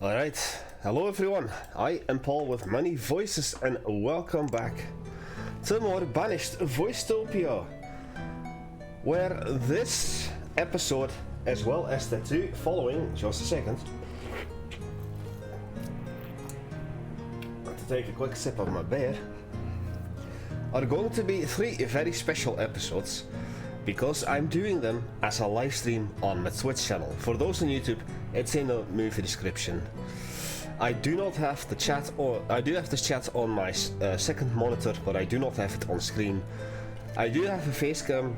Alright, hello everyone, I am Paul with many voices and welcome back to more Banished Voicetopia, where this episode, as well as the two following, just a second, I have to take a quick sip of my beer, are going to be three very special episodes, because I'm doing them as a live stream on my Twitch channel. For those on YouTube, it's in the movie description. I do not have the chat, or I do have this chat on my second monitor, but I do not have it on screen. I do have a face cam,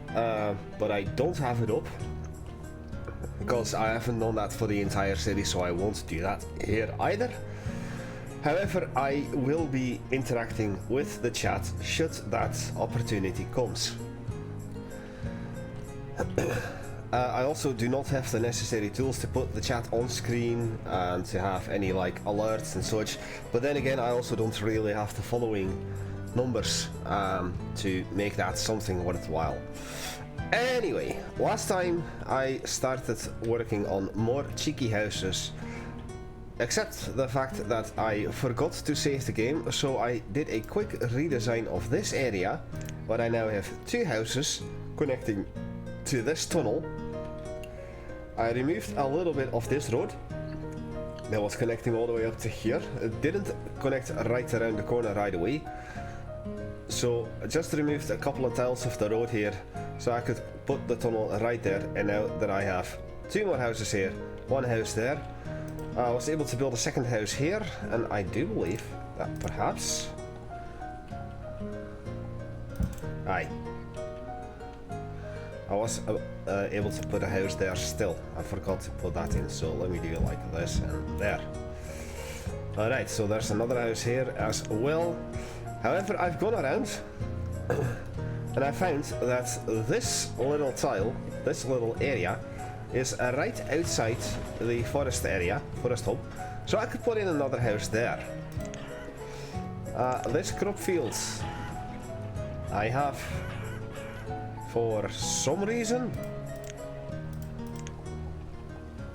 but I don't have it up, because I haven't done that for the entire series, so I won't do that here either. However, I will be interacting with the chat should that opportunity comes. I also do not have the necessary tools to put the chat on screen and to have any like alerts and such, but then again I also don't really have the following numbers to make that something worthwhile. Anyway, last time I started working on more cheeky houses, except the fact that I forgot to save the game, so I did a quick redesign of this area, where I now have two houses connecting to this tunnel. I removed a little bit of this road that was connecting all the way up to here. It didn't connect right around the corner right away, so I just removed a couple of tiles of the road here so I could put the tunnel right there. And now that I have two more houses here, one house there, I was able to build a second house here, and I do believe that perhaps I was able to put a house there still. I forgot to put that in, so let me do it like this and there. Alright, so there's another house here as well. However, I've gone around and I found that this little tile, this little area, is right outside the forest area, forest hub, so I could put in another house there. This crop field I have, for some reason,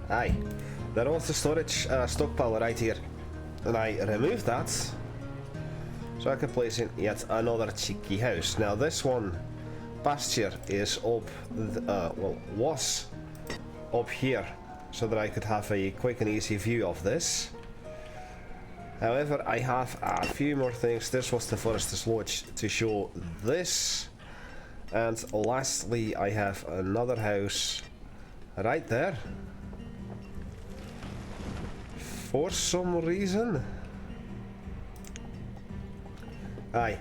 there was a storage stockpile right here, and I removed that so I could place in yet another cheeky house. Now this one, pasture, is up, was up here, so that I could have a quick and easy view of this. However, I have a few more things. This was the Forester's Lodge to show this. And lastly, I have another house right there. For some reason. There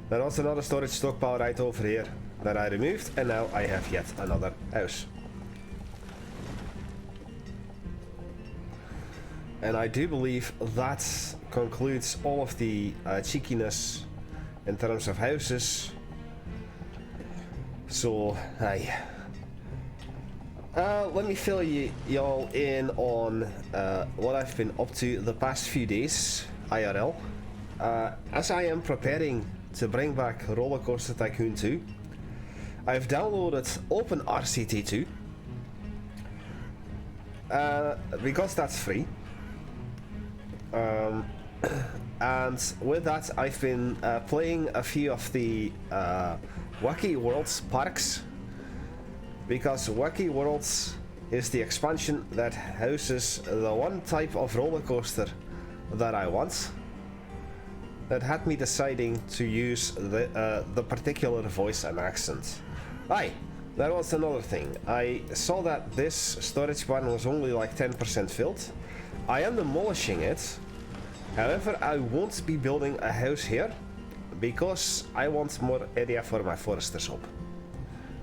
was another storage stockpile right over here that I removed, and now I have yet another house. And I do believe that concludes all of the cheekiness in terms of houses. So, let me fill y'all in on what I've been up to the past few days, IRL. As I am preparing to bring back Roller Coaster Tycoon 2, I've downloaded OpenRCT 2, because that's free. And with that, I've been playing a few of the Wacky Worlds parks, because Wacky Worlds is the expansion that houses the one type of roller coaster that I want, that had me deciding to use the particular voice and accent. That was another thing. I saw that this storage barn was only like 10% filled. I am demolishing it. However, I won't be building a house here, because I want more area for my Forester's Hub.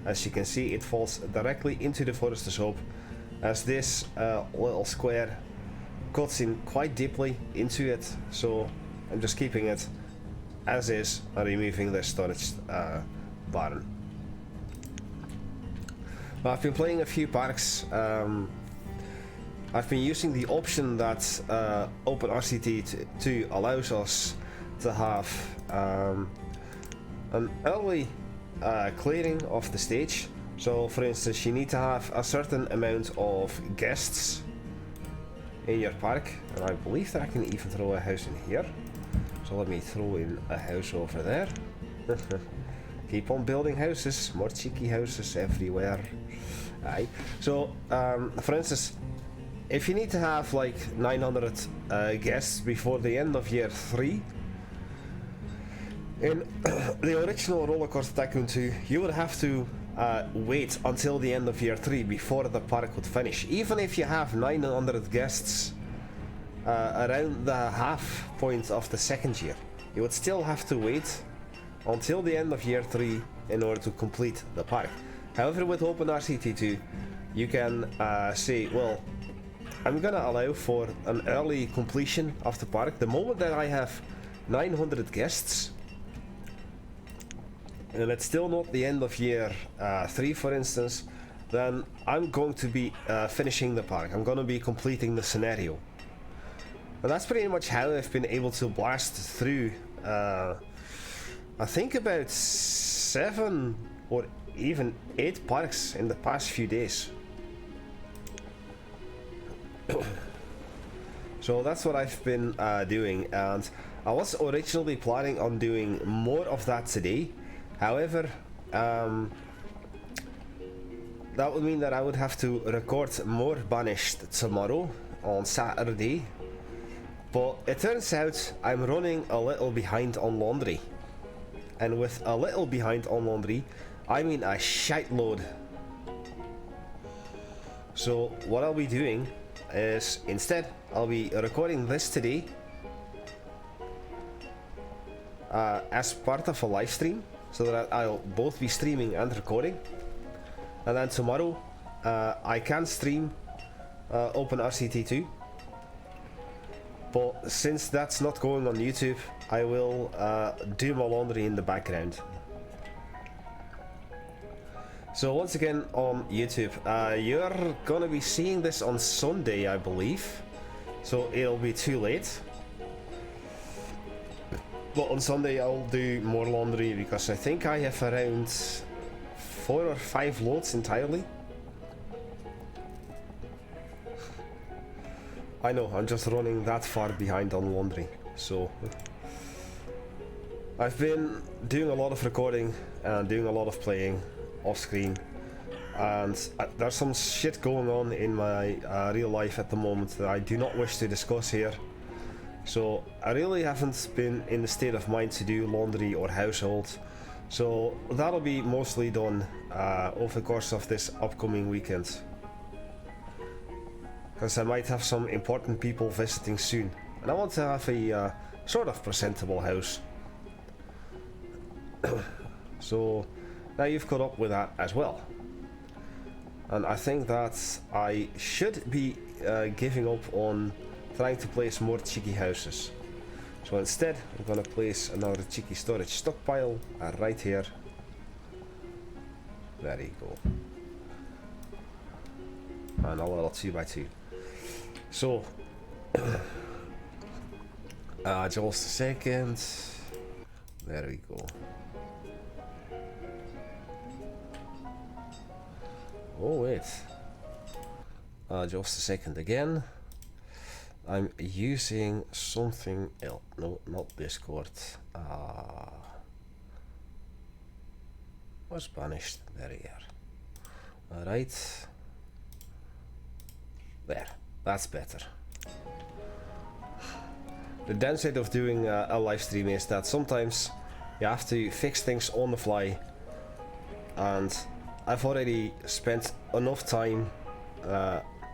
As you can see, it falls directly into the Forester's Hub, as this little square cuts in quite deeply into it, so I'm just keeping it as is and removing the storage barn. I've been playing a few parks. I've been using the option that OpenRCT 2 allows us to have an early clearing of the stage. So for instance, you need to have a certain amount of guests in your park, and I believe that I can even throw a house in here. So let me throw in a house over there. Keep on building houses, more cheeky houses everywhere. Aye. So, for instance, if you need to have like 900 guests before the end of year 3, in the original Roller Coaster Tycoon 2, you would have to wait until the end of year 3 before the park would finish. Even if you have 900 guests around the half point of the second year, you would still have to wait until the end of year 3 in order to complete the park. However, with OpenRCT2, you can say, well, I'm gonna allow for an early completion of the park. The moment that I have 900 guests, and it's still not the end of year 3, for instance, then I'm going to be finishing the park. I'm going to be completing the scenario. And that's pretty much how I've been able to blast through, I think about 7 or even 8 parks in the past few days. So that's what I've been doing, and I was originally planning on doing more of that today. However, that would mean that I would have to record more Banished tomorrow on Saturday, but it turns out I'm running a little behind on laundry, and with a little behind on laundry I mean a shite load. So what I'll be doing is, instead I'll be recording this today as part of a live stream, so that I'll both be streaming and recording, and then tomorrow I can stream OpenRCT2, but since that's not going on YouTube, I will do my laundry in the background. So once again on YouTube, you're gonna be seeing this on Sunday, I believe, so it'll be too late. But on Sunday I'll do more laundry, because I think I have around 4 or 5 loads entirely. I know, I'm just running that far behind on laundry. So I've been doing a lot of recording and doing a lot of playing off screen, and there's some shit going on in my real life at the moment that I do not wish to discuss here. So I really haven't been in the state of mind to do laundry or household, so that'll be mostly done over the course of this upcoming weekend, because I might have some important people visiting soon, and I want to have a sort of presentable house. So now you've caught up with that as well, and I think that I should be giving up on trying to place more cheeky houses. So instead I'm gonna place another cheeky storage stockpile right here. There you go. And a little 2x2. So just a second. There we go. Oh wait. Just a second again. I'm using something else. No, not Discord. Where's Banished? There you are. Alright. There. That's better. The downside of doing a live stream is that sometimes you have to fix things on the fly, and I've already spent enough time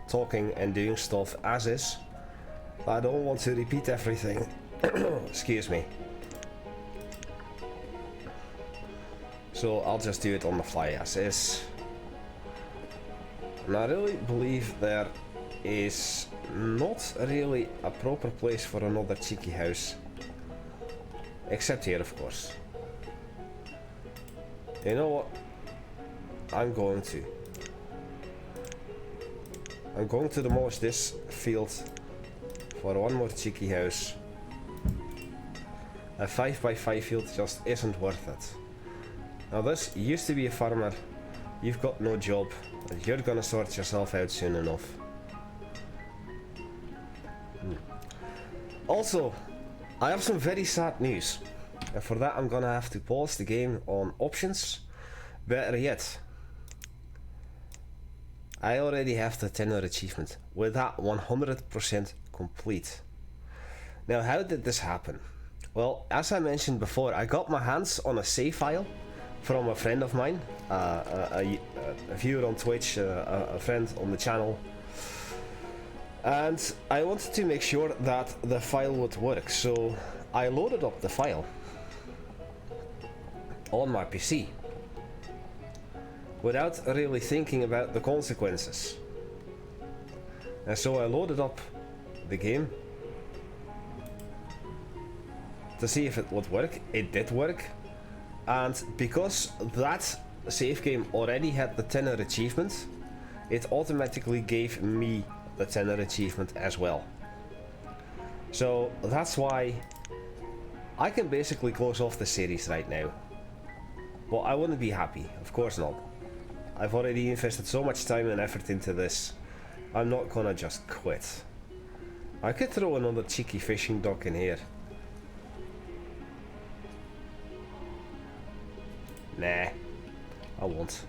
talking and doing stuff as is. I don't want to repeat everything. Excuse me. So I'll just do it on the fly as is. And I really believe there is not really a proper place for another cheeky house. Except here, of course. You know what? I'm going to demolish this field for one more cheeky house. A 5x5 field just isn't worth it. Now this used to be a farmer. You've got no job, and you're gonna sort yourself out soon enough. Also, I have some very sad news. And for that I'm gonna have to pause the game on options. Better yet, I already have the 10-hour achievement with that 100% complete. Now, how did this happen? Well, as I mentioned before, I got my hands on a save file from a friend of mine, a viewer on Twitch, a friend on the channel, and I wanted to make sure that the file would work, so I loaded up the file on my PC without really thinking about the consequences. And so I loaded up the game to see if it would work. It did work, and because that save game already had the 10-hour achievement, it automatically gave me the 10-hour achievement as well. So that's why I can basically close off the series right now. Well, I wouldn't be happy, of course not. I've already invested so much time and effort into this. I'm not gonna just quit. I could throw another cheeky fishing dock in here. Nah, I won't.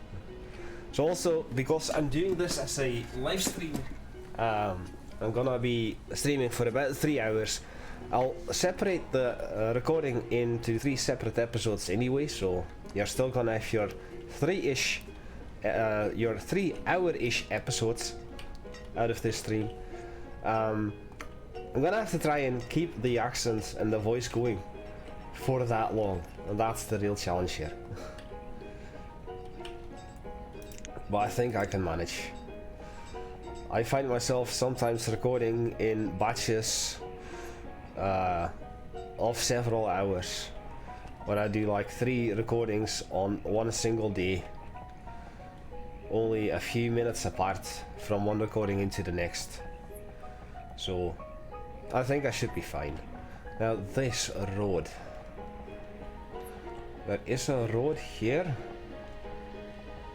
So also, because I'm doing this as a live stream, I'm gonna be streaming for about 3 hours. I'll separate the recording into 3 separate episodes anyway, so you're still gonna have your 3-hour-ish episodes out of this stream. I'm gonna have to try and keep the accent and the voice going for that long, and that's the real challenge here. But I think I can manage. I find myself sometimes recording in batches of several hours, where I do like 3 recordings on one single day, only a few minutes apart from one recording into the next. So I think I should be fine. Now this road, there is a road here.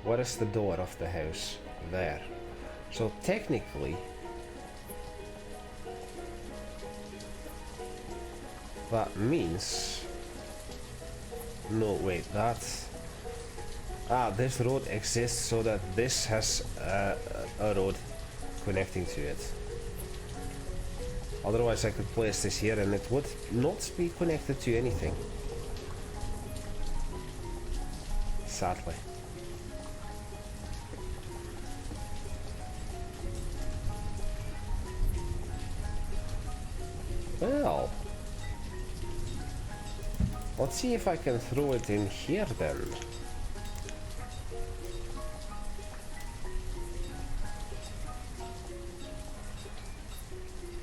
Where is the door of the house? There. So technically that means, no wait, this road exists so that this has a road connecting to it. Otherwise I could place this here and it would not be connected to anything, sadly. Well, let's see if I can throw it in here then.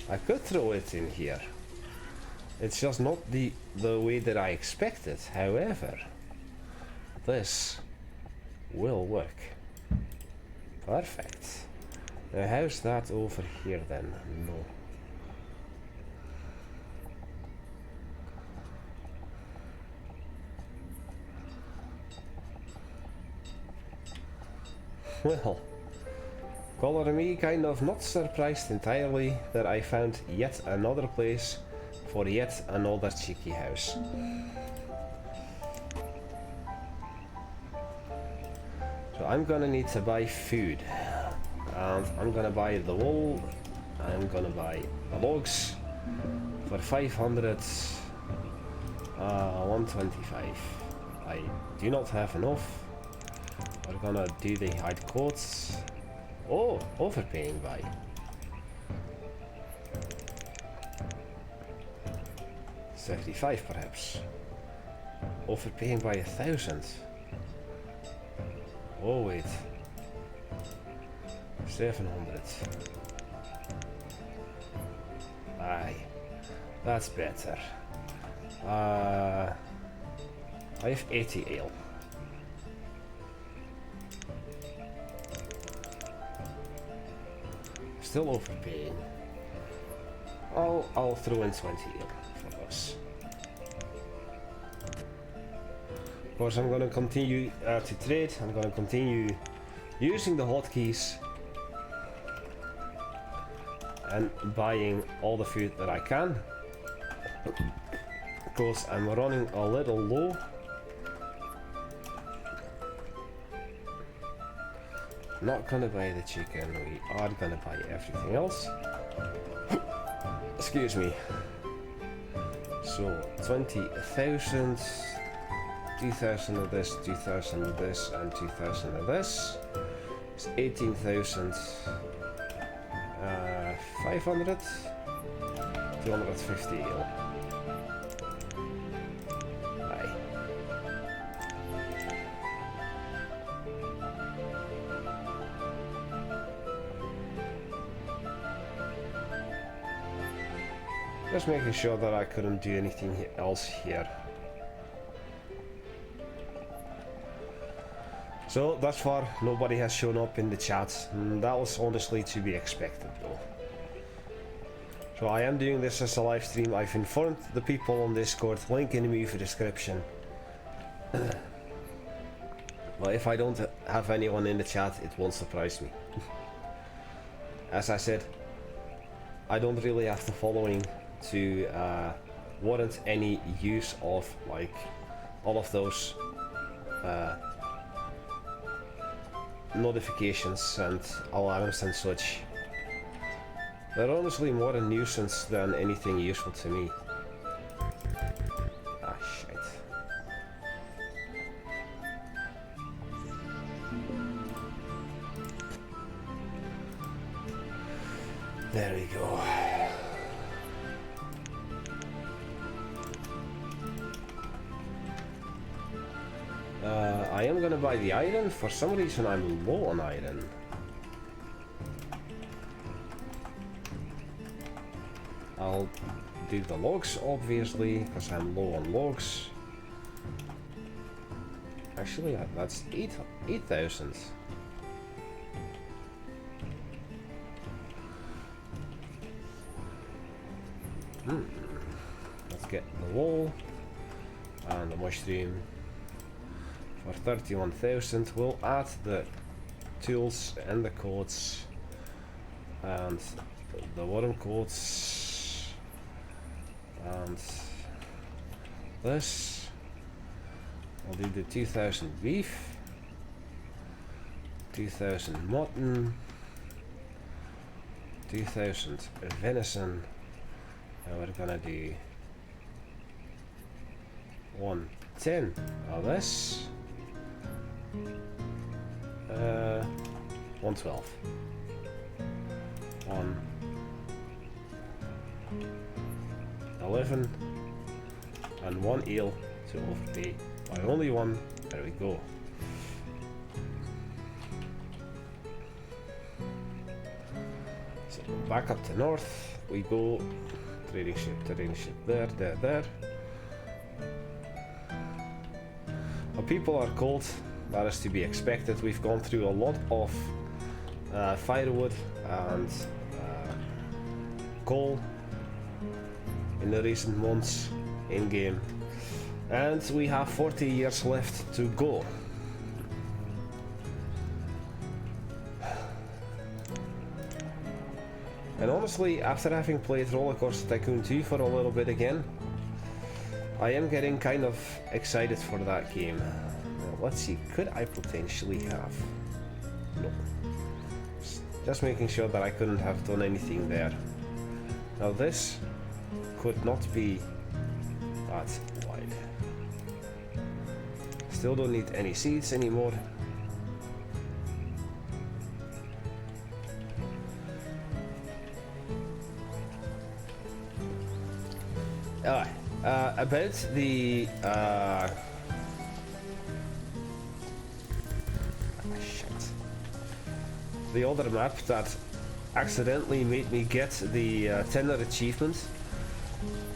I could throw it in here. It's just not the way that I expected. However, this will work. Perfect. Now how's that over here then? No. Well, color me kind of not surprised entirely that I found yet another place for yet another cheeky house. So I'm gonna need to buy food, and I'm gonna buy the wool, I'm gonna buy the logs for 500, 125. I do not have enough. We're gonna do the hide coats. Oh, overpaying by 75 perhaps. Overpaying by 1,000. Oh wait, 700. Aye, that's better. I have 80 ale. Still overpaying. I'll throw in 20 ale for us. Of course, I'm gonna continue to trade. I'm gonna continue using the hotkeys, and buying all the food that I can, because I'm running a little low. Not gonna buy the chicken, we are gonna buy everything else. Excuse me. So 20,000, 2,000 of this, 2,000 of this, and 2,000 of this. It's 18,000. 500, 250. Aye. Just making sure that I couldn't do anything else here. So thus far nobody has shown up in the chat, and that was honestly to be expected though. So I am doing this as a live stream. I've informed the people on Discord, link in the movie description. But if I don't have anyone in the chat, it won't surprise me. As I said, I don't really have the following to warrant any use of like all of those notifications and alarms and such. They're honestly more a nuisance than anything useful to me. Ah, shit. There we go. I am gonna buy the iron. For some reason I'm low on iron. I'll do the logs obviously, because I'm low on logs. Actually, that's 8,000. Let's get the wool and the mushroom for 31,000. We'll add the tools and the coats and the worm coats and this. I'll do the 2,000 beef, 2,000 mutton, 2,000 venison, and we're gonna do 110 of this, 112, 111, and 1 eel to overpay by only 1. There we go. So back up to north we go. Trading ship there, there, there. Well, people are cold, that is to be expected. We've gone through a lot of firewood and coal in the recent months in game, and we have 40 years left to go. And honestly, after having played Roller Coaster Tycoon 2 for a little bit again, I am getting kind of excited for that game. Now, let's see, could I potentially have? No. Just making sure that I couldn't have done anything there. Now this could not be that wide. Still don't need any seeds anymore. About the shit. The other map that accidentally made me get the tender achievement.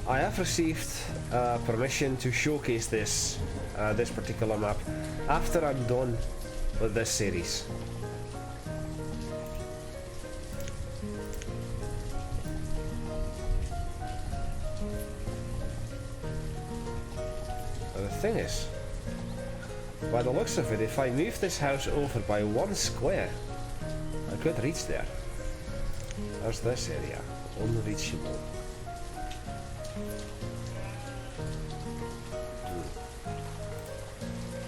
I have received permission to showcase this this particular map after I'm done with this series. The thing is, by the looks of it, if I move this house over by 1 square, I could reach there. How's this area? Unreachable.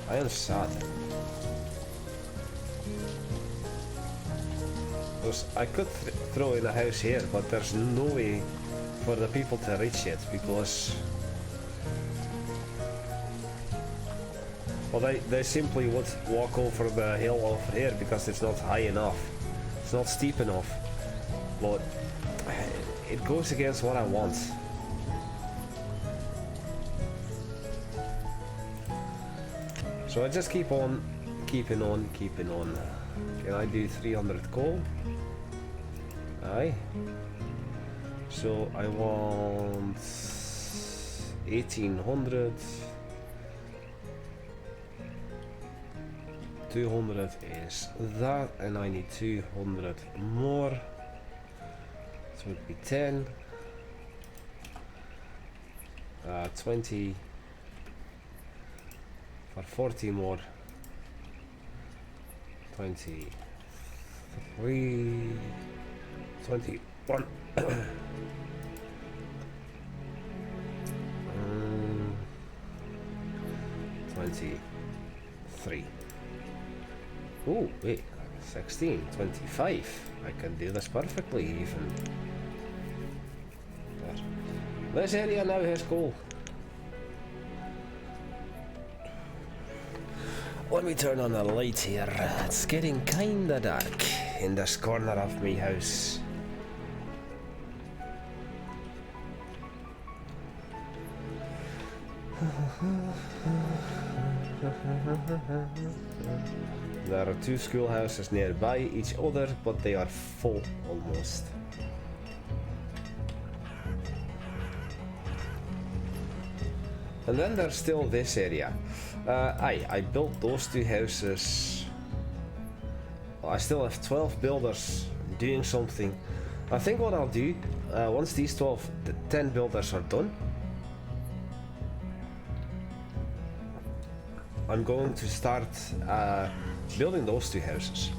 I am sad. Because I could throw in a house here, but there's no way for the people to reach it because... Well, they simply would walk over the hill over here because it's not high enough. It's not steep enough. But it goes against what I want. So I just keep on, keeping on. Can I do 300 coal? Aye. So I want 1800. 200 is that, and I need 200 more. So it would be 10. 20 for 40 more. 23, 21. 23. Oh, wait, 16, 25. I can do this perfectly even. There. This area now has coal. Let me turn on the light here. It's getting kinda dark in this corner of my house. There are two schoolhouses nearby each other, but they are full almost. And then there's still this area. I built those two houses. Well, I still have 12 builders doing something. I think what I'll do, once these 10 builders are done, I'm going to start building those two houses.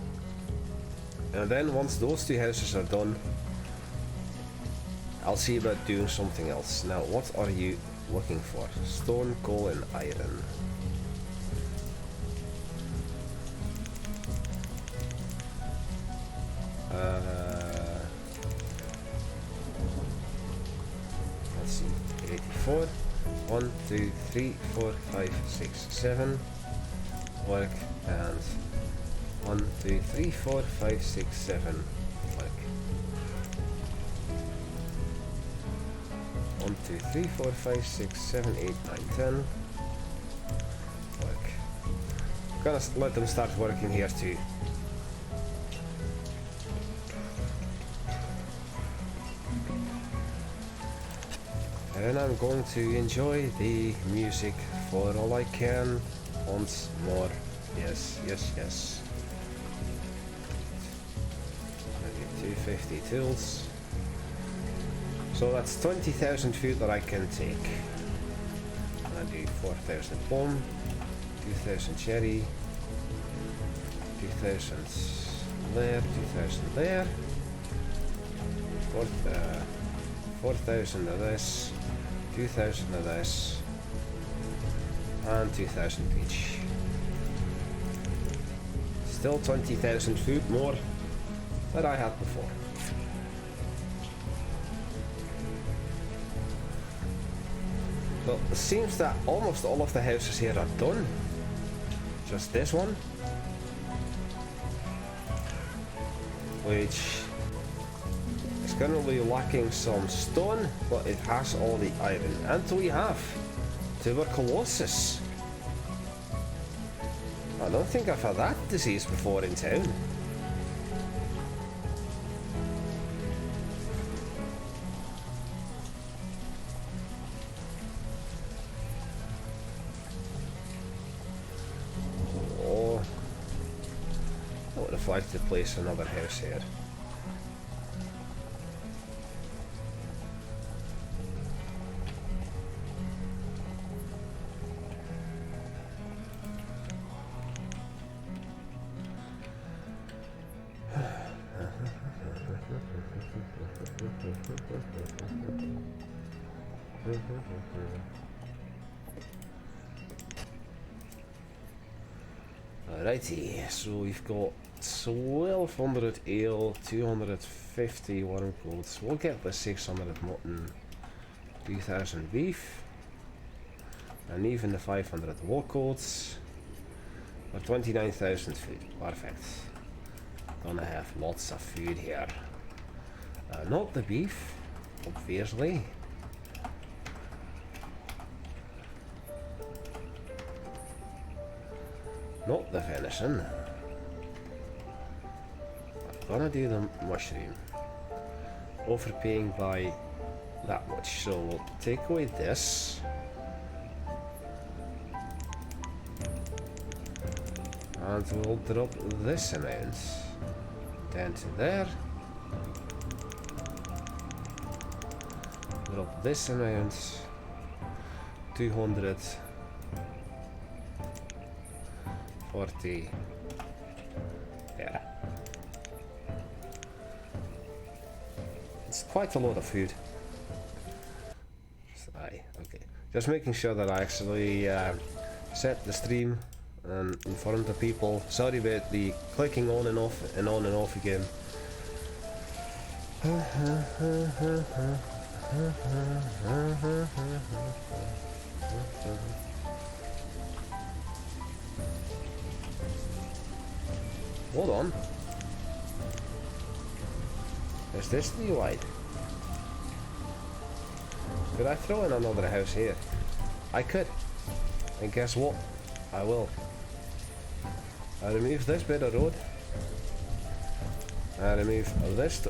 And then once those two houses are done, I'll see about doing something else. Now, what are you looking for? Stone, coal and iron. Let's see, 84. 1, 2, 3, 4, 5, 6, 7. Work, and 1, 2, 3, 4, 5, 6, 7. Work. 1, 2, 3, 4, 5, 6, 7, 8, 9, 10. Work. I'm gonna let them start working here too. And I'm going to enjoy the music for all I can once more. Yes, yes, yes. Maybe 250 tools. So that's 20,000 food that I can take. I do 4,000 plum, 2,000 cherry, 2,000 there, 2,000 there, 4,000 of this. 2,000 of this, and 2,000 each. Still 20,000 food more than I had before. Well, it seems that almost all of the houses here are done. Just this one, which currently lacking some stone, but it has all the iron. And we have tuberculosis. I don't think I've had that disease before in town. Oh, I would have liked to place another house here. Alrighty, so we've got 1200 ale, 250 worm coats. We'll get the 600 mutton, 2000 beef, and even the 500 wool coats for 29,000 food. Perfect. Gonna have lots of food here. Not the beef, obviously. Not the venison. I'm gonna do the mushroom. Overpaying by that much, so we'll take away this. And we'll drop this amount down to there. Drop this amount, 240 there. It's quite a lot of food. So, okay, just making sure that I actually set the stream and inform the people. Sorry about the clicking on and off and on and off again. Hold on. Is this the UI? Could I throw in another house here? I could. And guess what? I will. I remove this bit of road. I remove this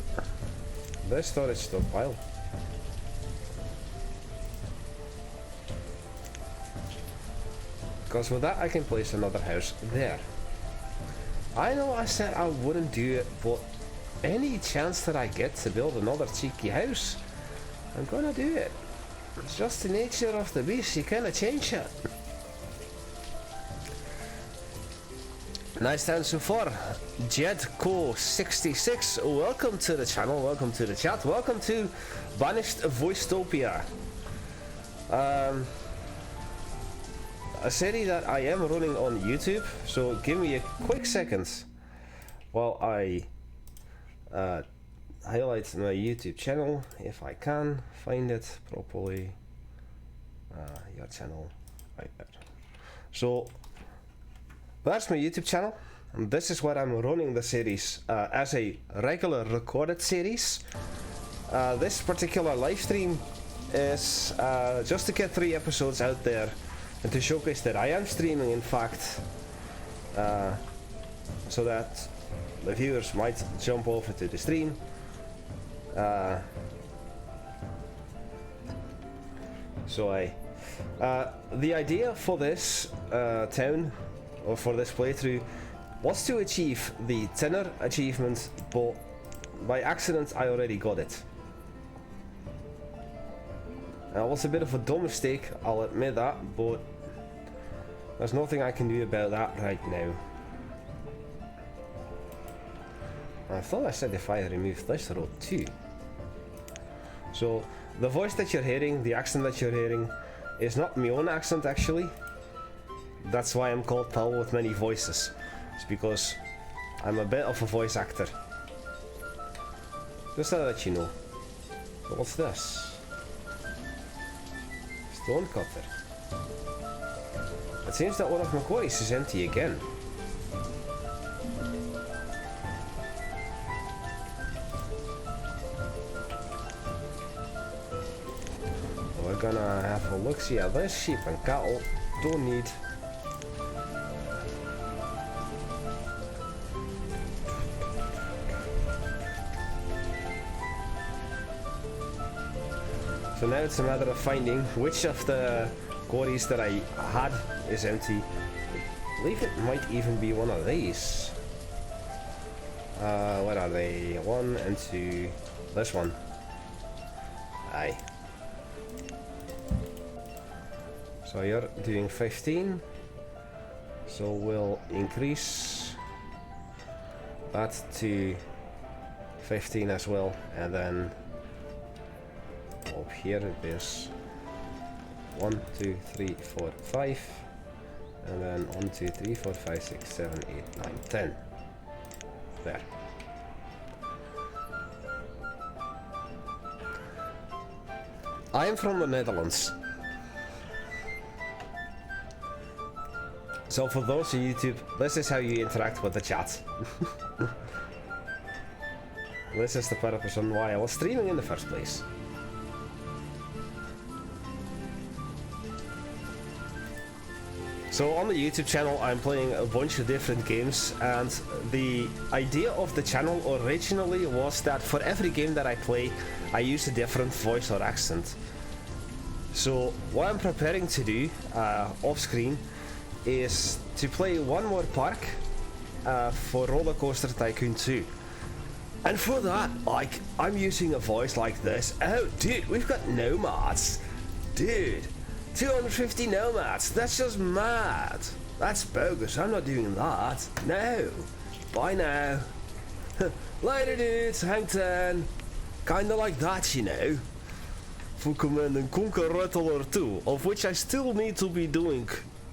storage stockpile. Because with that I can place another house there. I know I said I wouldn't do it, but any chance that I get to build another cheeky house, I'm gonna do it. It's just the nature of the beast, you cannot change it. Nice time so far. Jedco66, welcome to the channel, welcome to the chat, welcome to Banished Voicetopia. A series that I am running on YouTube, so give me a quick second while I highlight my YouTube channel, if I can find it properly. Your channel, right there. So that's my YouTube channel, and this is where I'm running the series as a regular recorded series. This particular live stream is just to get 3 episodes out there and to showcase that I am streaming, in fact, so that the viewers might jump over to the stream. The idea for this town, or for this playthrough, was to achieve the tenor achievement, but by accident I already got it. It was a bit of a dumb mistake, I'll admit that, but there's nothing I can do about that right now. I thought I said if I removed this road too. So the voice that you're hearing, the accent that you're hearing, is not my own accent actually. That's why I'm called Pal with many voices. It's because I'm a bit of a voice actor. Just to let you know. But what's this? Stone cutter. It seems that one of my quarries is empty again. We're gonna have a look-see at this. Sheep and cattle. Don't need. So now it's a matter of finding which of the quarries that I had is empty. I believe it might even be one of these. What are they? 1 and 2. This one. Aye. So you're doing 15. So we'll increase that to 15 as well, and then up here there's 1, 2, 3, 4, 5, and then 1, 2, 3, 4, 5, 6, 7, 8, 9, 10. There. I am from the Netherlands. So for those on YouTube, this is how you interact with the chat. This is the purpose on why I was streaming in the first place. So on the YouTube channel I'm playing a bunch of different games, and the idea of the channel originally was that for every game that I play I use a different voice or accent. So what I'm preparing to do off screen is to play one more park for Roller Coaster Tycoon 2. And for that, like, I'm using a voice like this. Oh dude, we've got nomads. Dude, 250 nomads, that's just mad. That's bogus, I'm not doing that. No, bye now. Later dudes, hang ten. Kinda like that, you know. For Command and Conquer Rattler 2, of which I still need to be doing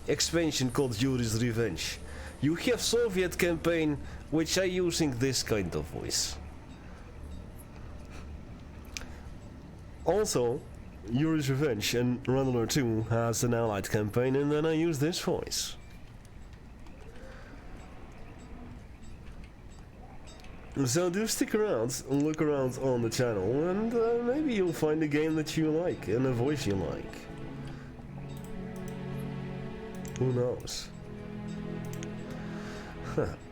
expansion called Yuri's Revenge. You have Soviet campaign, which I using this kind of voice. Also, Yuri's Revenge and Rattler 2 has an allied campaign, and then I use this voice. So do stick around and look around on the channel, and maybe you'll find a game that you like and a voice you like. Who knows?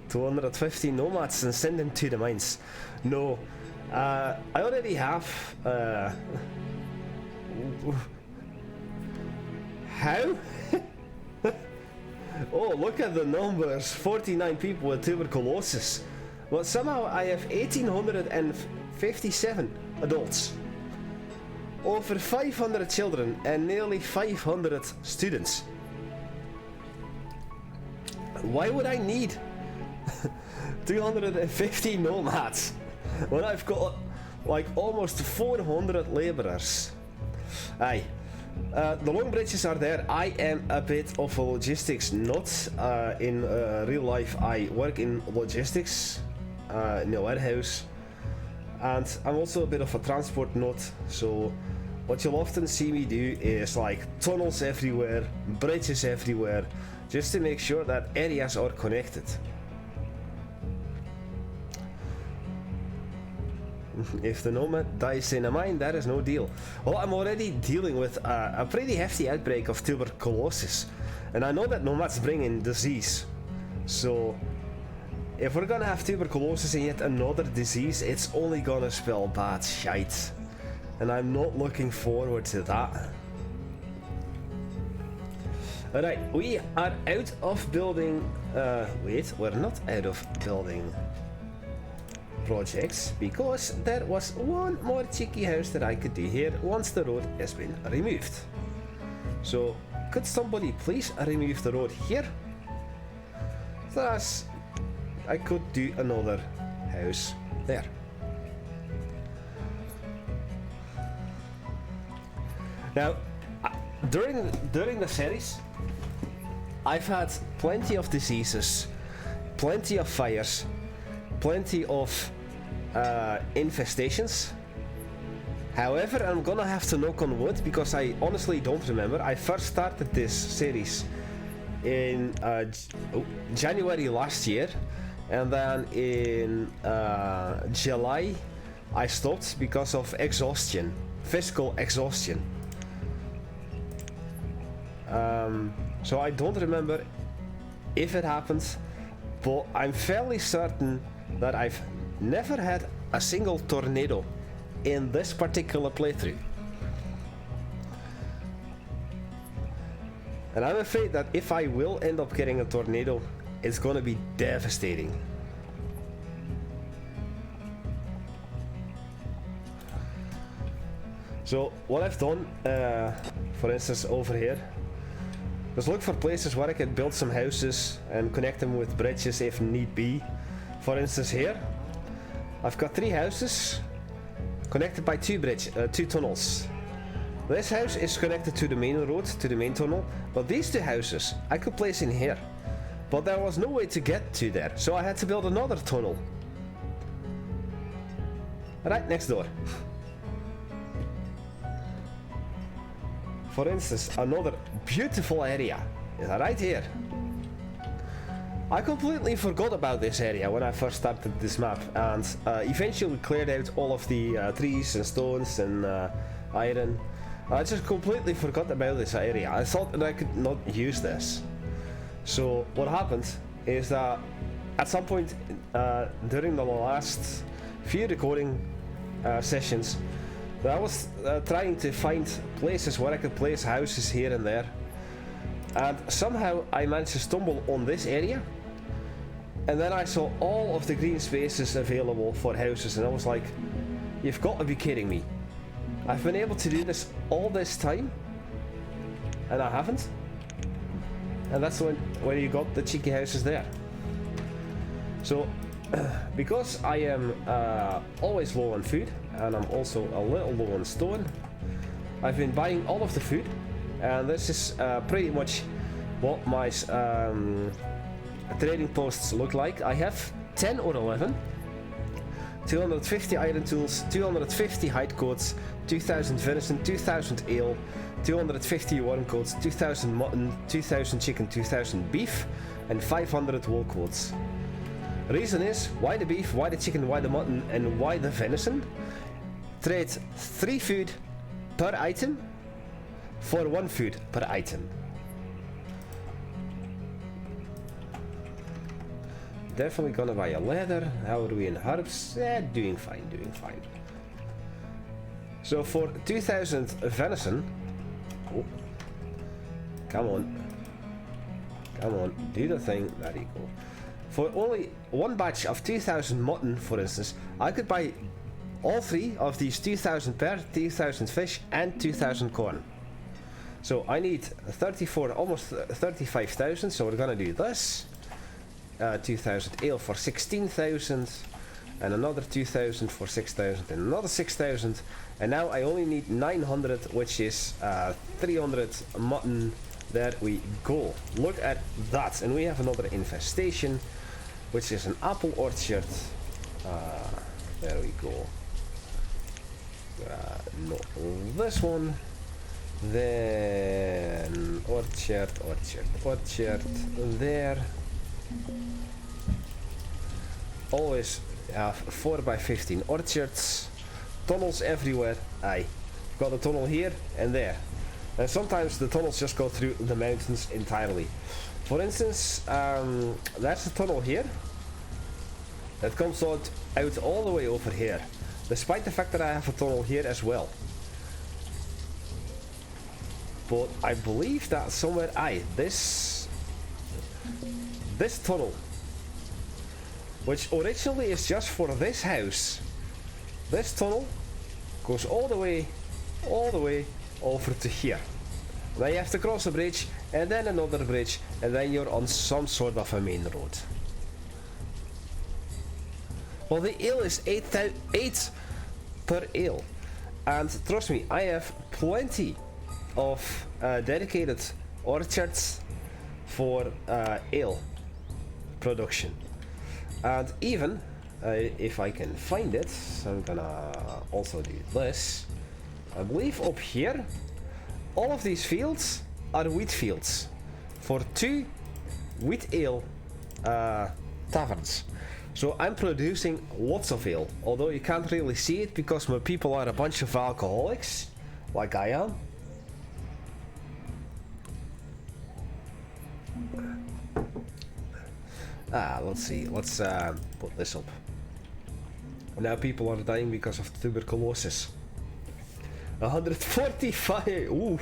250 nomads and send them to the mines. No, I already have. How? Oh, look at the numbers! 49 people with tuberculosis. But somehow I have 1,857 adults, over 500 children, and nearly 500 students. Why would I need 250 nomads when I've got like almost 400 laborers? Aye. The long bridges are there. I am a bit of a logistics nut. In real life I work in logistics in a warehouse, and I'm also a bit of a transport nut, so what you'll often see me do is like tunnels everywhere, bridges everywhere, just to make sure that areas are connected. If the nomad dies in a mine, that is no deal. Well, I'm already dealing with a pretty hefty outbreak of tuberculosis, and I know that nomads bring in disease. So if we're gonna have tuberculosis and yet another disease, it's only gonna spell bad shite, and I'm not looking forward to that. Alright, we are out of building, wait, we're not out of building projects, because there was one more cheeky house that I could do here once the road has been removed. So, could somebody please remove the road here? Thus, I could do another house there. Now, during the series, I've had plenty of diseases, plenty of fires, plenty of infestations. However, I'm gonna have to knock on wood because I honestly don't remember. I first started this series in January last year, and then in July I stopped because of exhaustion, physical exhaustion. So I don't remember if it happened, but I'm fairly certain that I've never had a single tornado in this particular playthrough. And I'm afraid that if I will end up getting a tornado, it's gonna be devastating. So what I've done, for instance over here, is look for places where I can build some houses and connect them with bridges if need be. For instance here, I've got 3 houses connected by 2 tunnels. This house is connected to the main road, to the main tunnel, but these two houses I could place in here. But there was no way to get to there, so I had to build another tunnel. Right next door. For instance, another beautiful area is right here. I completely forgot about this area when I first started this map, and eventually cleared out all of the trees and stones and iron. I just completely forgot about this area. I thought that I could not use this. So what happened is that at some point during the last few recording sessions, I was trying to find places where I could place houses here and there, and somehow I managed to stumble on this area, and then I saw all of the green spaces available for houses, and I was like, you've got to be kidding me. I've been able to do this all this time and I haven't. And that's when you got the cheeky houses there. So because I am always low on food, and I'm also a little low on stone, I've been buying all of the food, and this is pretty much what my trading posts look like. I have 10 or 11, 250 iron tools, 250 hide coats, 2000 venison, 2000 ale, 250 worm coats, 2000 mutton, 2000 chicken, 2000 beef, and 500 wool coats. The reason is, why the beef, why the chicken, why the mutton, and why the venison? Trade 3 food per item for 1 food per item. Definitely gonna buy a leather. How are we in herbs? Doing fine, doing fine. So for 2000 venison, oh, come on, do the thing. There you go. For only 1 batch of 2000 mutton, for instance, I could buy all 3 of these 2000 pear, 2000 fish, and 2000 corn. So I need 34, almost 35,000. So we're gonna do this. 2000 ale for 16,000, and another 2000 for 6,000, and another 6,000, and now I only need 900, which is 300 mutton. There we go. Look at that. And we have another infestation, which is an apple orchard. There we go. No, this one. Then orchard there. Always have 4x15 orchards, tunnels everywhere. Aye, got a tunnel here and there, and sometimes the tunnels just go through the mountains entirely. For instance, there's a tunnel here that comes out all the way over here, despite the fact that I have a tunnel here as well. But I believe that somewhere, this tunnel, which originally is just for this house, this tunnel goes all the way over to here. Then you have to cross a bridge, and then another bridge, and then you're on some sort of a main road. Well, the ale is 8 per ale, and trust me, I have plenty of dedicated orchards for ale production. And even if I can find it, so I'm gonna also do this. I believe up here all of these fields are wheat fields for 2 wheat ale taverns. So I'm producing lots of ale, although you can't really see it because my people are a bunch of alcoholics like I am. Let's see, let's put this up. Now people are dying because of tuberculosis. 145, ooh.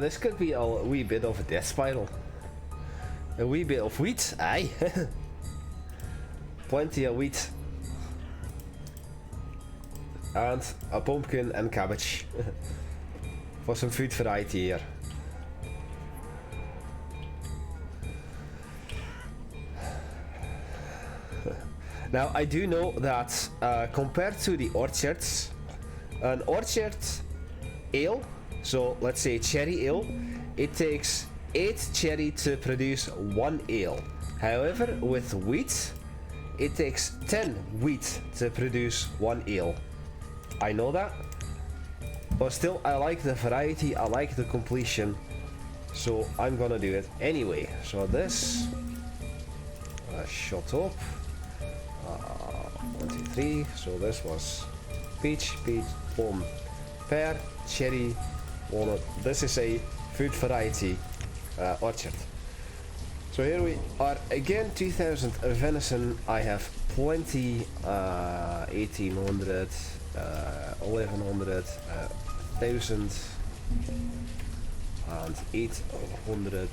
This could be a wee bit of a death spiral. A wee bit of wheat, aye. Plenty of wheat. And a pumpkin and cabbage. For some food variety here. Now I do know that compared to the orchards, An orchard ale, so let's say cherry ale, it takes 8 cherry to produce 1 ale. However, with wheat, it takes 10 wheat to produce 1 ale. I know that, but still I like the variety, I like the completion, so I'm gonna do it anyway. So this, shut up, 1, 2, 3, so this was peach, plum, pear, cherry, walnut. This is a food variety orchard. So here we are again, 2000 venison. I have plenty, 1800, 1100, 1000 and 800.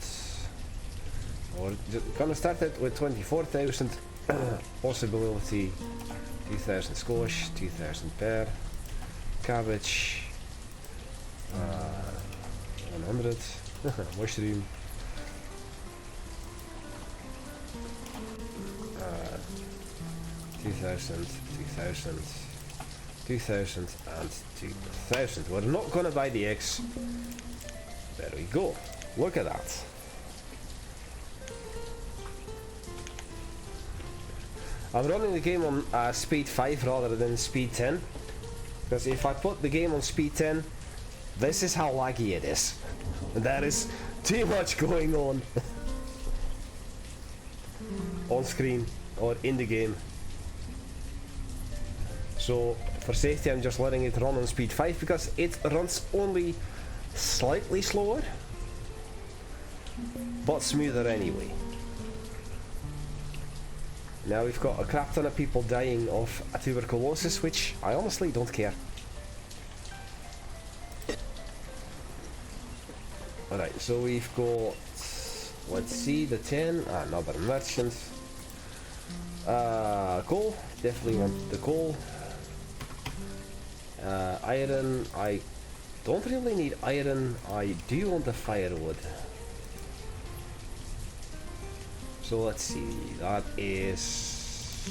We're gonna start it with 24,000 possibility, 2000 squash, 2000 pear, cabbage, 100 mushroom, 2000, 2000, 2000 and 2000. We're not gonna buy the eggs. There we go. Look at that. I'm running the game on speed 5 rather than speed 10, because if I put the game on speed 10, this is how laggy it is. There is too much going on on screen or in the game. So for safety I'm just letting it run on speed 5 because it runs only slightly slower but smoother anyway. Now we've got a crap ton of people dying of tuberculosis, which I honestly don't care. Alright, so we've got, let's see, the 10, another merchant. Coal, definitely want the coal. Iron, I don't really need iron, I do want the firewood. So let's see, that is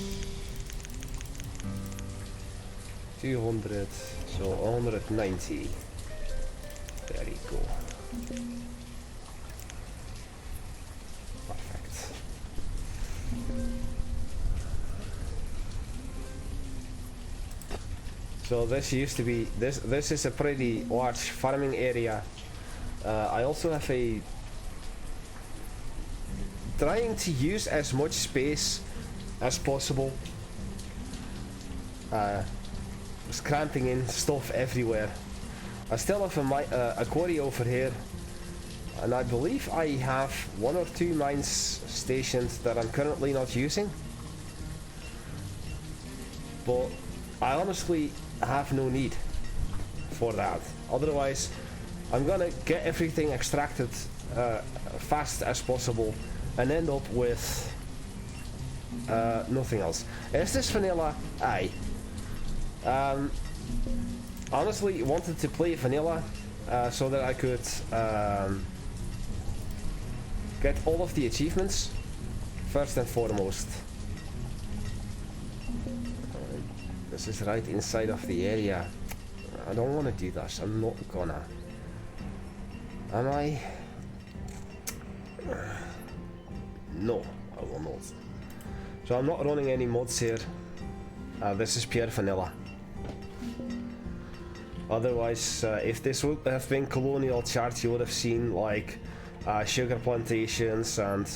200, so 190. There you go. Perfect. So this used to be, this is a pretty large farming area. I also have a, trying to use as much space as possible. Just cramping in stuff everywhere. I still have a quarry over here, and I believe I have 1 or 2 mines stationed that I'm currently not using. But I honestly have no need for that. Otherwise, I'm gonna get everything extracted fast as possible and end up with nothing else. Is this vanilla? Aye. Honestly wanted to play vanilla so that I could get all of the achievements first and foremost. This is right inside of the area. I don't want to do this. I'm not gonna. Am I? No, I will not. So I'm not running any mods here. This is pure vanilla. Otherwise, if this would have been colonial charts, you would have seen like sugar plantations and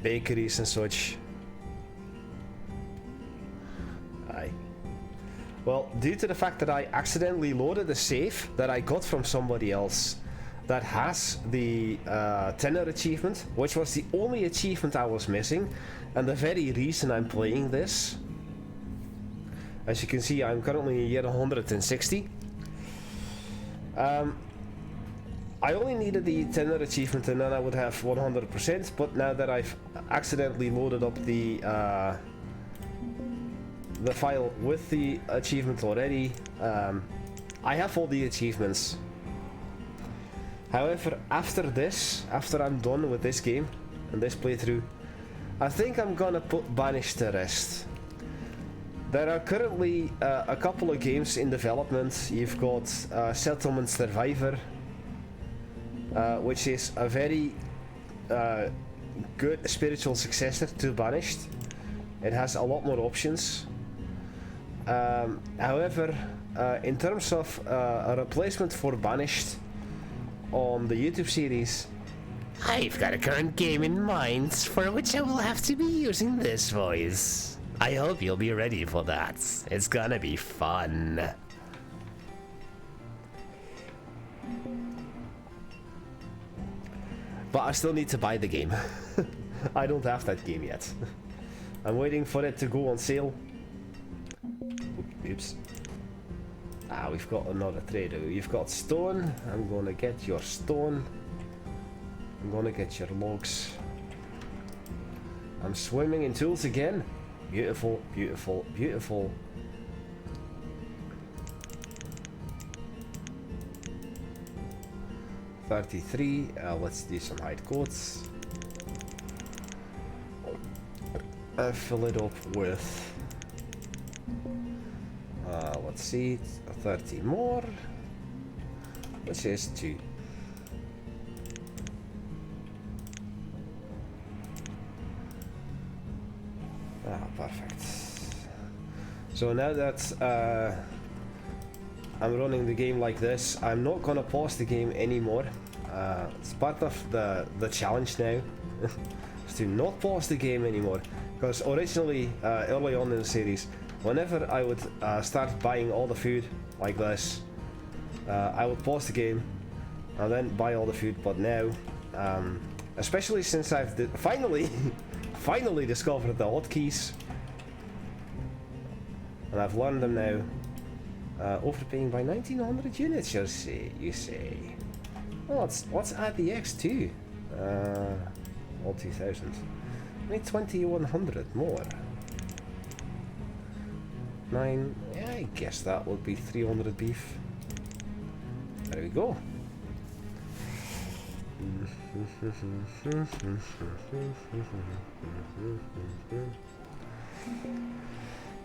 bakeries and such. Aye. Well, due to the fact that I accidentally loaded a save that I got from somebody else that has the tenor achievement, which was the only achievement I was missing, and the very reason I'm playing this. As you can see, I'm currently year 160. I only needed the tenor achievement and then I would have 100%, but now that I've accidentally loaded up the file with the achievement already, I have all the achievements. However, after this, after I'm done with this game and this playthrough, I think I'm gonna put Banished to rest. There are currently a couple of games in development. You've got Settlement Survivor, which is a very good spiritual successor to Banished. It has a lot more options. However, in terms of a replacement for Banished on the YouTube series, I've got a current game in mind for which I will have to be using this voice. I hope you'll be ready for that. It's gonna be fun. but I still need to buy the game. I don't have that game yet. I'm waiting for it to go on sale. Oops. Ah, we've got another trader. You've got stone. I'm gonna get your stone. I'm gonna get your logs. I'm swimming in tools again. Beautiful, beautiful, beautiful. $33. Let's do some hide coats. Fill it up with let's see, 30 more, which is 2. Perfect. So now that I'm running the game like this, I'm not gonna pause the game anymore. It's part of the challenge now is to not pause the game anymore, because originally early on in the series, whenever I would start buying all the food like this, I would pause the game and then buy all the food. But now, especially since I've finally discovered the hotkeys, and I've learned them now, overpaying by 1900 units, you say. Well, let's add the X2. All 2000. I need 2100 more. 9, yeah, I guess that would be 300 beef. There we go.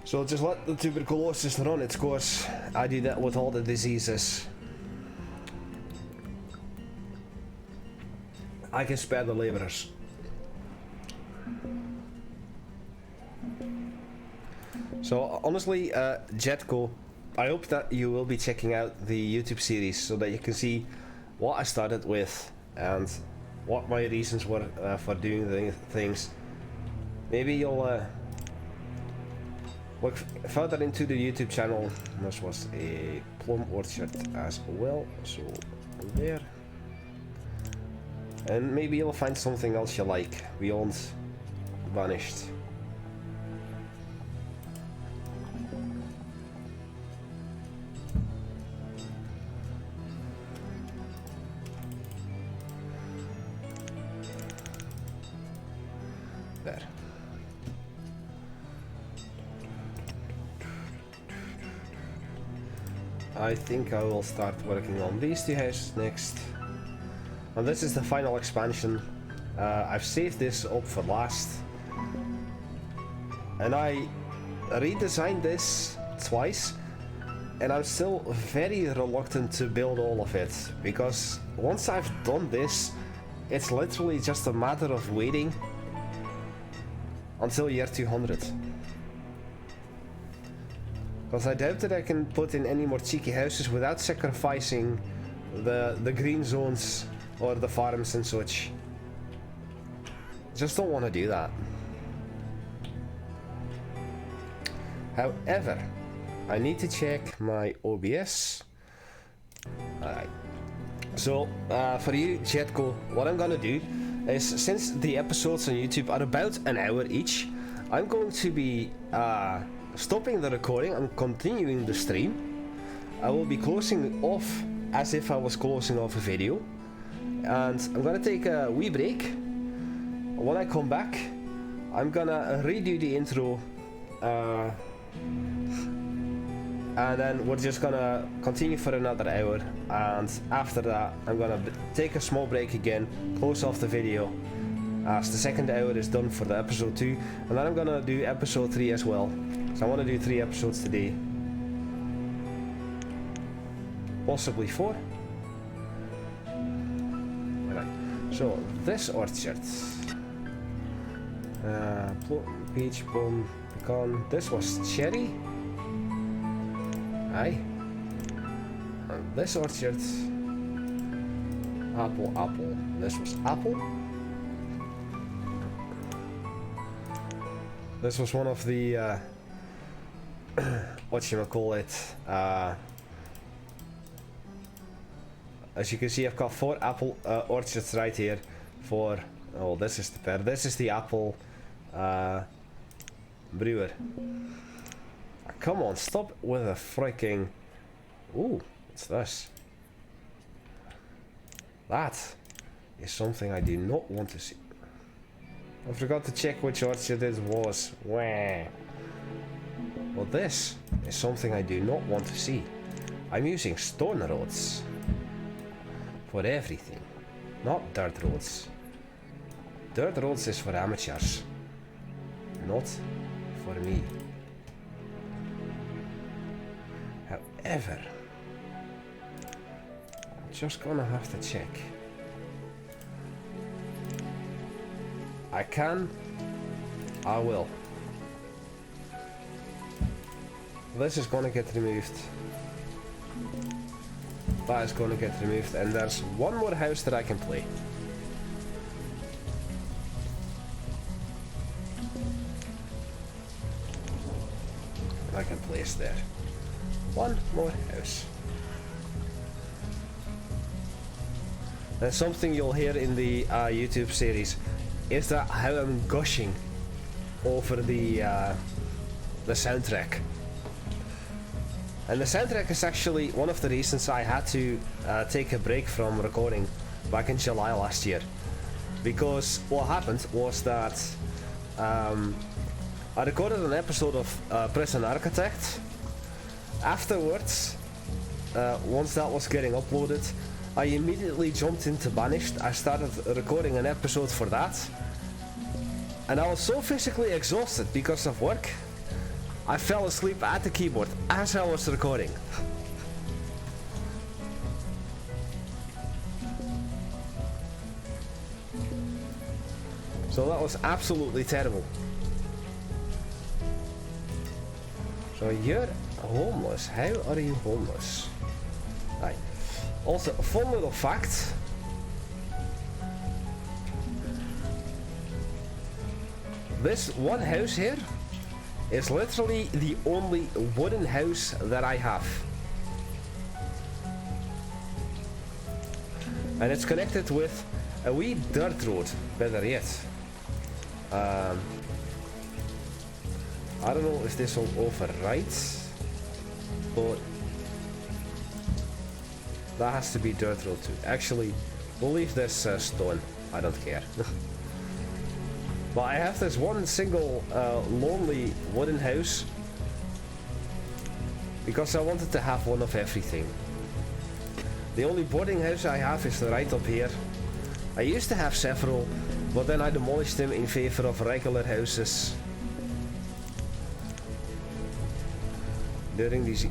So just let the tuberculosis run its course. I do that with all the diseases. I can spare the labourers. So honestly, Jetco, I hope that you will be checking out the YouTube series so that you can see what I started with and what my reasons were for doing the things. Maybe you'll look further into the YouTube channel. This was a plum orchard as well, so there. And maybe you'll find something else you like beyond Banished. There. I think I will start working on these two houses next. And this is the final expansion. I've saved this up for last. And I redesigned this twice. And I'm still very reluctant to build all of it. Because once I've done this, it's literally just a matter of waiting until year 200. Because I doubt that I can put in any more cheeky houses without sacrificing the green zones or the farms and such. Just don't want to do that. However, I need to check my OBS. Alright. So, for you, Jetco, what I'm gonna do is, since the episodes on YouTube are about an hour each, I'm going to be stopping the recording and continuing the stream. I will be closing off as if I was closing off a video. And I'm gonna take a wee break. When I come back, I'm gonna redo the intro, and then we're just gonna continue for another hour. And after that, I'm gonna take a small break again, close off the video, as the second hour is done for the episode 2, and then I'm gonna do episode 3 as well. So I want to do 3 episodes today. Possibly 4. Right. So this orchard. Peach, plum, pecan. This was cherry. Aye. And this orchard. Apple, apple. This was apple. This was one of the whatchamacallit, as you can see, I've got 4 apple orchards right here. For oh, this is the pear. This is the apple brewer. Come on, stop with a freaking. Ooh, what's this? That is something I do not want to see. I forgot to check which orchard it was. Wah. Well, this is something I do not want to see. I'm using stone roads for everything, not dirt roads. Dirt roads is for amateurs, not for me. However, I'm just gonna have to check. I can, I will. This is gonna get removed. That is gonna get removed, and there's one more house that I can play. I can place there. One more house. And something you'll hear in the YouTube series is that how I'm gushing over the soundtrack. And the soundtrack is actually one of the reasons I had to take a break from recording back in July last year. Because what happened was that I recorded an episode of Prison Architect. Afterwards, once that was getting uploaded, I immediately jumped into Banished. I started recording an episode for that. And I was so physically exhausted because of work, I fell asleep at the keyboard as I was recording. So that was absolutely terrible. So you're homeless. How are you homeless? Right. Also, a fun little fact. This one house here is literally the only wooden house that I have. And it's connected with a wee dirt road, better yet. I don't know if this will overwrite, but that has to be dirt road too. Actually, we'll leave this stone. I don't care. But I have this one single lonely wooden house because I wanted to have one of everything. The only boarding house I have is right up here. I used to have several, but then I demolished them in favor of regular houses during these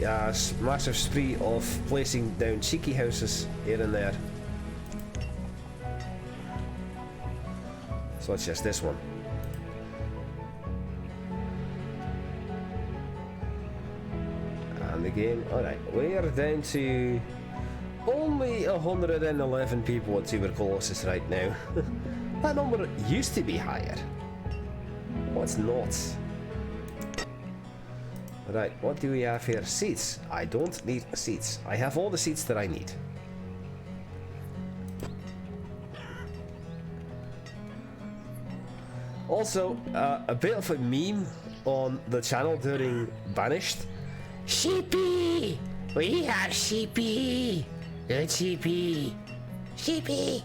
massive spree of placing down cheeky houses here and there. Such as this one. And again, alright, we are down to only 111 people with tuberculosis right now. That number used to be higher. Well, it's not. Right, what do we have here? Seats. I don't need seats. I have all the seats that I need. Also, a bit of a meme on the channel during Banished. Sheepy! We have Sheepy! Good Sheepy! Sheepy!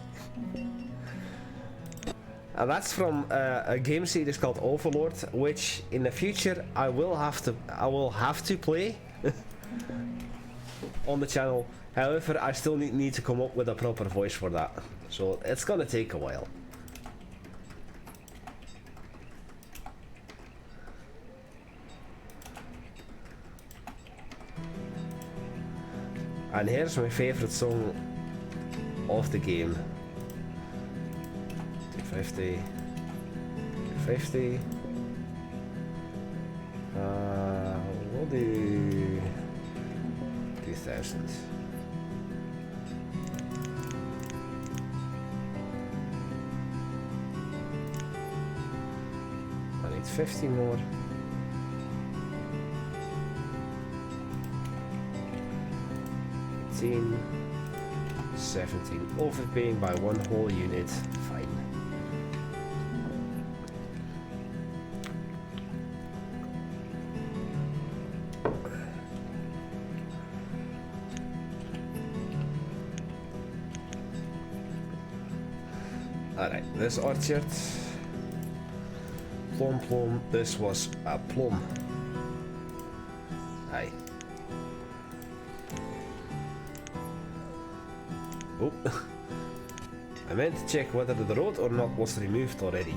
And that's from a game series called Overlord, which in the future I will have to play on the channel. However, I still need to come up with a proper voice for that, so it's gonna take a while. And here's my favorite song of the game. 250. 250. We'll do 2000. I need 50 more. 18, 17, overpaying by one whole unit, fine. Alright, this orchard, plum, this was a plum. Aye. Oh, I meant to check whether the road or not was removed already.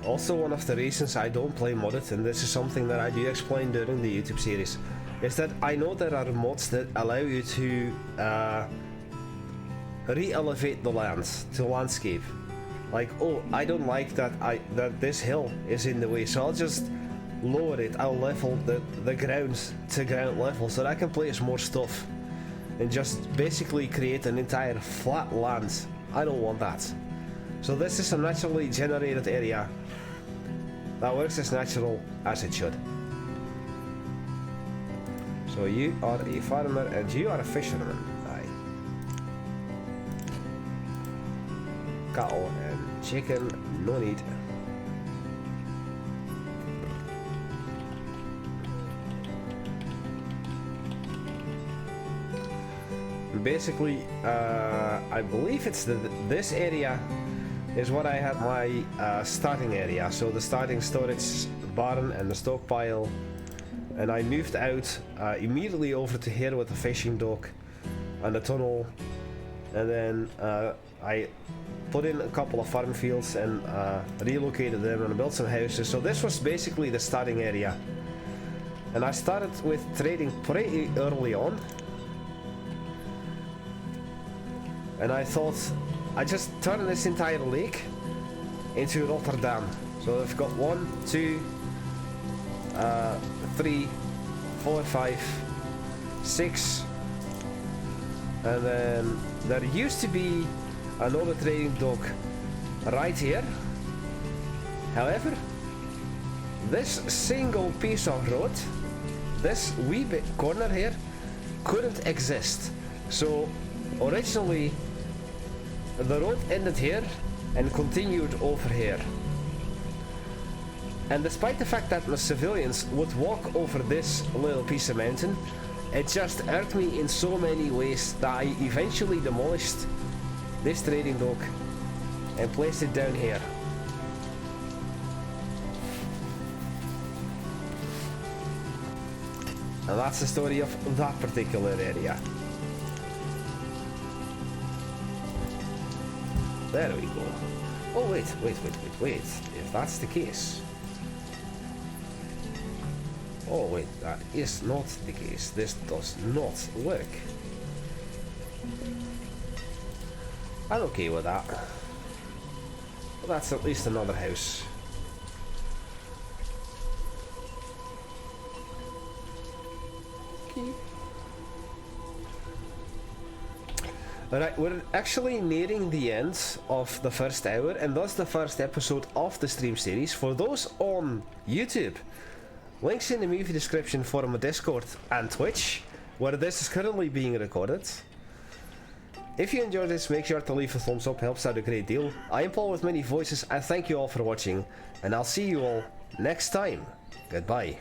Also, one of the reasons I don't play modded, and this is something that I do explain during the YouTube series, is that I know there are mods that allow you to re-elevate the land to landscape. Like, oh, I don't like that this hill is in the way, so I'll just lower it. I'll level the ground to ground level so that I can place more stuff and just basically create an entire flat land. I don't want that. So this is a naturally generated area that works as natural as it should. So you are a farmer and you are a fisherman. Aye. Cattle and chicken, no need. Basically, I believe it's this area is what I had my starting area, so the starting storage barn and the stockpile, and I moved out immediately over to here with the fishing dock and the tunnel, and then I put in a couple of farm fields and relocated them and built some houses. So this was basically the starting area, and I started with trading pretty early on, and I thought I just turned this entire lake into Rotterdam. So I've got 1, 2, 3, 4, 5, 6, and then there used to be another trading dock right here. However, this single piece of road, this wee bit corner here, couldn't exist. So originally the road ended here and continued over here. And despite the fact that the civilians would walk over this little piece of mountain, it just irked me in so many ways that I eventually demolished this trading dock and placed it down here. And that's the story of that particular area. There we go. Oh wait. If that's the case. Oh wait, that is not the case. This does not work. I'm okay with that. Well, that's at least another house. Okay. Alright, we're actually nearing the end of the first hour, and thus the first episode of the stream series. For those on YouTube, links in the movie description for my Discord and Twitch, where this is currently being recorded. If you enjoyed this, make sure to leave a thumbs up, helps out a great deal. I am Paul with many voices, and thank you all for watching, and I'll see you all next time. Goodbye.